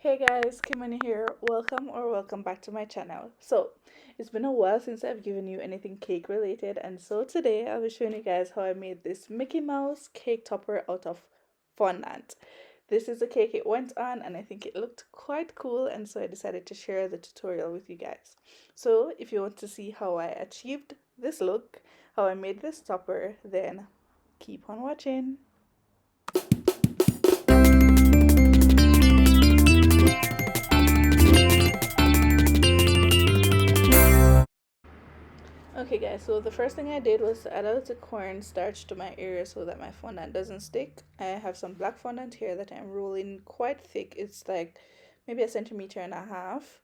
Hey guys, Kimani here. Welcome back to my channel. So, it's been a while since I've given you anything cake related, and so today I'll be showing you guys how I made this Mickey Mouse cake topper out of fondant. This is the cake it went on, and I think it looked quite cool, and so I decided to share the tutorial with you guys. So, if you want to see how I achieved this look, how I made this topper, then keep on watching. Okay guys, so the first thing I did was to add a little cornstarch to my area so that my fondant doesn't stick. I have some black fondant here that I'm rolling quite thick. It's like maybe a centimeter and a half.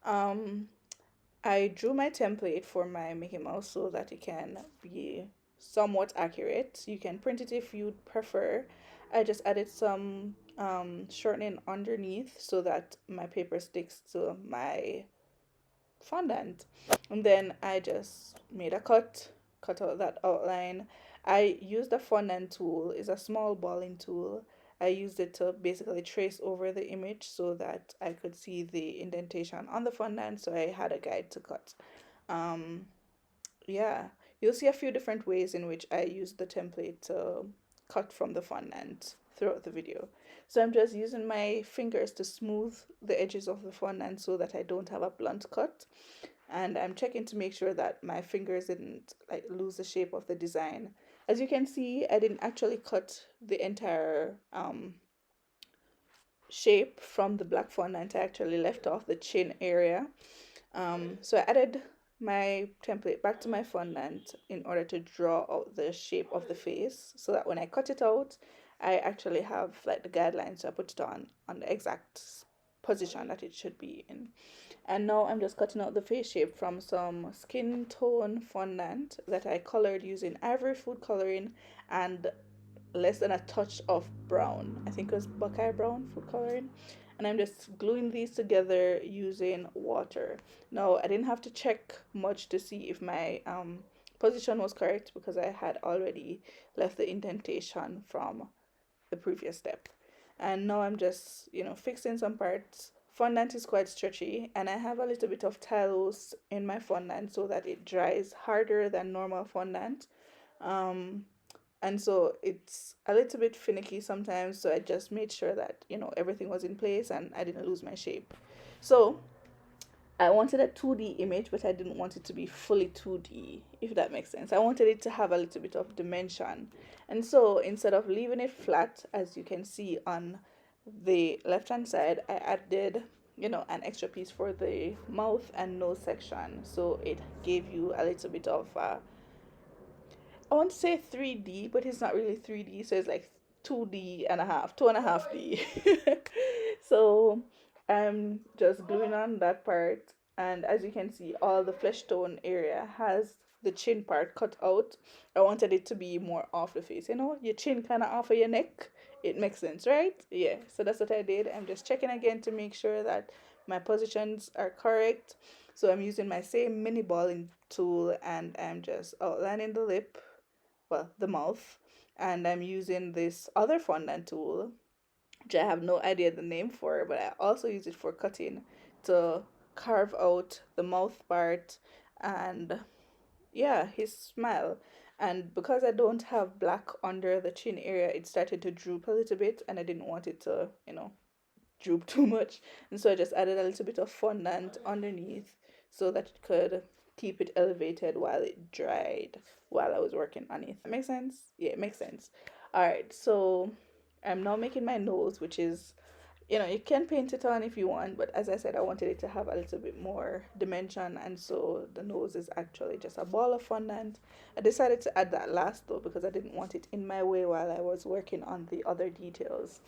Um, I drew my template for my Mickey Mouse so that it can be somewhat accurate. You can print it if you'd prefer. I just added some shortening underneath so that my paper sticks to my fondant, and then I just made a cut out that outline. I used a fondant tool. It's a small balling tool. I used it to basically trace over the image so that I could see the indentation on the fondant, so I had a guide to cut. um yeah, you'll see a few different ways in which I use the template to cut from the fondant throughout the video. So I'm just using my fingers to smooth the edges of the fondant so that I don't have a blunt cut. And I'm checking to make sure that my fingers didn't like lose the shape of the design. As you can see, I didn't actually cut the entire shape from the black fondant. I actually left off the chin area. So I added my template back to my fondant in order to draw out the shape of the face so that when I cut it out, I actually have like the guidelines. So I put it on the exact position that it should be in. And now I'm just cutting out the face shape from some skin tone fondant that I colored using ivory food coloring and less than a touch of brown. I think it was Buckeye Brown food coloring. And I'm just gluing these together using water. Now, I didn't have to check much to see if my position was correct because I had already left the indentation from the previous step. And now I'm just, fixing some parts. Fondant is quite stretchy, and I have a little bit of tylose in my fondant so that it dries harder than normal fondant. Um, and so it's a little bit finicky sometimes, so I just made sure that everything was in place and I didn't lose my shape. So I wanted a 2D image, but I didn't want it to be fully 2D, if that makes sense. I wanted it to have a little bit of dimension. And so instead of leaving it flat, as you can see on the left hand side, I added an extra piece for the mouth and nose section, so it gave you a little bit of I want to say 3D, but it's not really 3D, so it's like 2D and a half, 2.5D. So I'm just gluing on that part, and as you can see, all the flesh tone area has the chin part cut out. I wanted it to be more off the face, your chin kind of off of your neck. It makes sense, right? Yeah, so that's what I did. I'm just checking again to make sure that my positions are correct. So I'm using my same mini balling tool and I'm just outlining the lip, well, the mouth, and I'm using this other fondant tool, which I have no idea the name for, but I also use it for cutting to carve out the mouth part and yeah, his smile. And because I don't have black under the chin area, it started to droop a little bit, and I didn't want it to, droop too much. And so I just added a little bit of fondant underneath so that it could keep it elevated while it dried while I was working on it. That makes sense? Yeah, it makes sense. All right, so I'm now making my nose, which is, you can paint it on if you want, but as I said, I wanted it to have a little bit more dimension, and so the nose is actually just a ball of fondant. I decided to add that last though because I didn't want it in my way while I was working on the other details.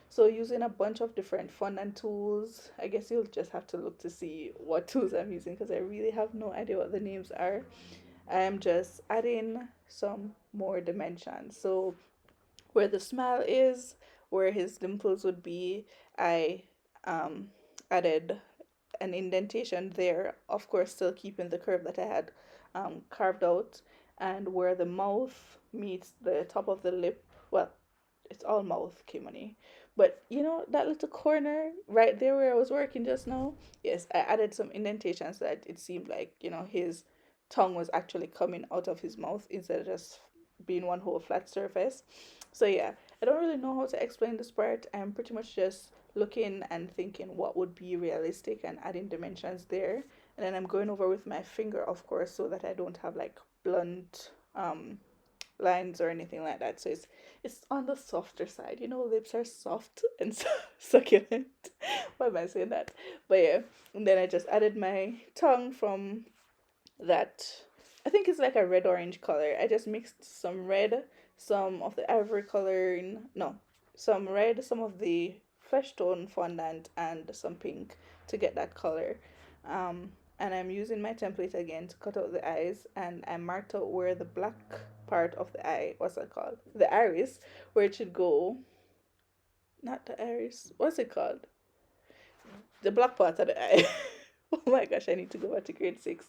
So using a bunch of different fondant tools, I guess you'll just have to look to see what tools I'm using because I really have no idea what the names are. I'm just adding some more dimension. So where the smile is, where his dimples would be, I um, added an indentation there, of course, still keeping the curve that I had carved out. And where the mouth meets the top of the lip, well, it's all mouth, Kimani, But you know that little corner right there where I was working just now? Yes, I added some indentations so that it seemed like, his tongue was actually coming out of his mouth instead of just being one whole flat surface. So yeah, I don't really know how to explain this part. I'm pretty much just looking and thinking what would be realistic and adding dimensions there. And then I'm going over with my finger, of course, so that I don't have like blunt lines or anything like that. So it's on the softer side. Lips are soft and succulent. Why am I saying that? But yeah, and then I just added my tongue from that. I think it's like a red orange color. I just mixed some red, some of the ivory coloring. No, some red, some of the flesh tone fondant, and some pink to get that color. And I'm using my template again to cut out the eyes, and I marked out where the black part of the eye, what's that called? The iris, where it should go. Not the iris. What's it called? The black part of the eye. Oh my gosh, I need to go back to grade 6.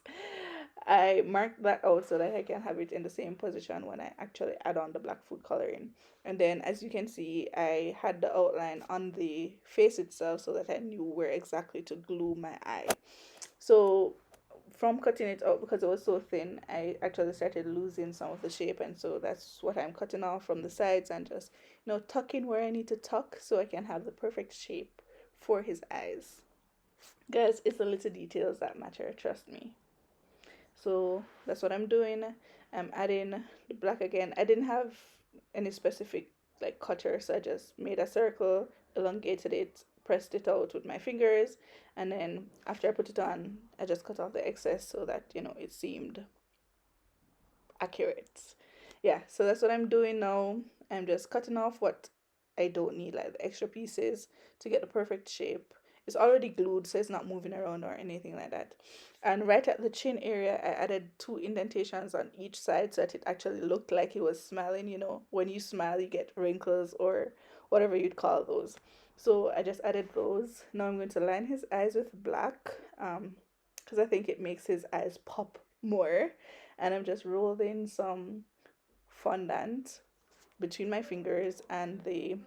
I marked that out so that I can have it in the same position when I actually add on the black food coloring. And then, as you can see, I had the outline on the face itself so that I knew where exactly to glue my eye. So from cutting it out, because it was so thin, I actually started losing some of the shape, and so that's what I'm cutting off from the sides and just tucking where I need to tuck so I can have the perfect shape for his eyes. Guys, it's the little details that matter, trust me. So that's what I'm doing. I'm adding the black again. I didn't have any specific like cutter, so I just made a circle, elongated it, pressed it out with my fingers, and then after I put it on, I just cut off the excess so that it seemed accurate. Yeah, so that's what I'm doing now. I'm just cutting off what I don't need, like the extra pieces, to get the perfect shape. It's already glued, so it's not moving around or anything like that. And right at the chin area, I added 2 indentations on each side so that it actually looked like he was smiling. When you smile, you get wrinkles or whatever you'd call those. So I just added those. Now I'm going to line his eyes with black, because I think it makes his eyes pop more. And I'm just rolling some fondant between my fingers and the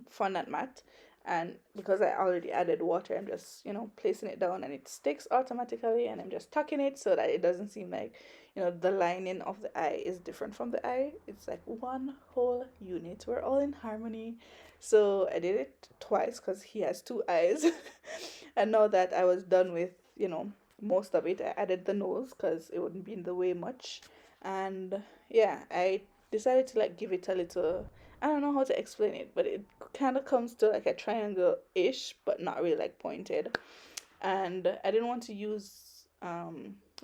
fondant mat. And because I already added water, I'm just placing it down, and it sticks automatically, and I'm just tucking it so that it doesn't seem like the lining of the eye is different from the eye. It's like one whole unit. We're all in harmony. So I did it twice because he has 2 eyes. And now that I was done with most of it, I added the nose because it wouldn't be in the way much. And yeah, I decided to like give it a little, I don't know how to explain it, but it kind of comes to like a triangle-ish, but not really like pointed. And I didn't want to use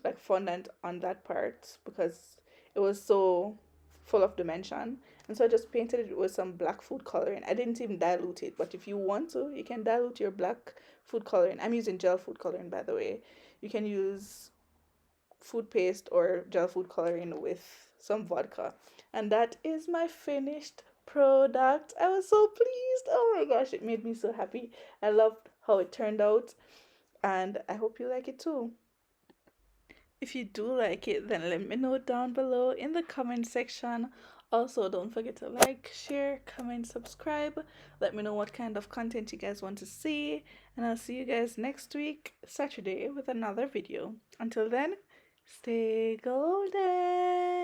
like fondant on that part because it was so full of dimension. And so I just painted it with some black food coloring. I didn't even dilute it, but if you want to, you can dilute your black food coloring. I'm using gel food coloring, by the way. You can use food paste or gel food coloring with some vodka. And that is my finished product. I was so pleased. Oh my gosh, it made me so happy. I loved how it turned out, and I hope you like it too. If you do like it, then let me know down below in the comment section. Also, don't forget to like, share, comment, subscribe. Let me know what kind of content you guys want to see, and I'll see you guys next week, Saturday, with another video. Until then, stay golden.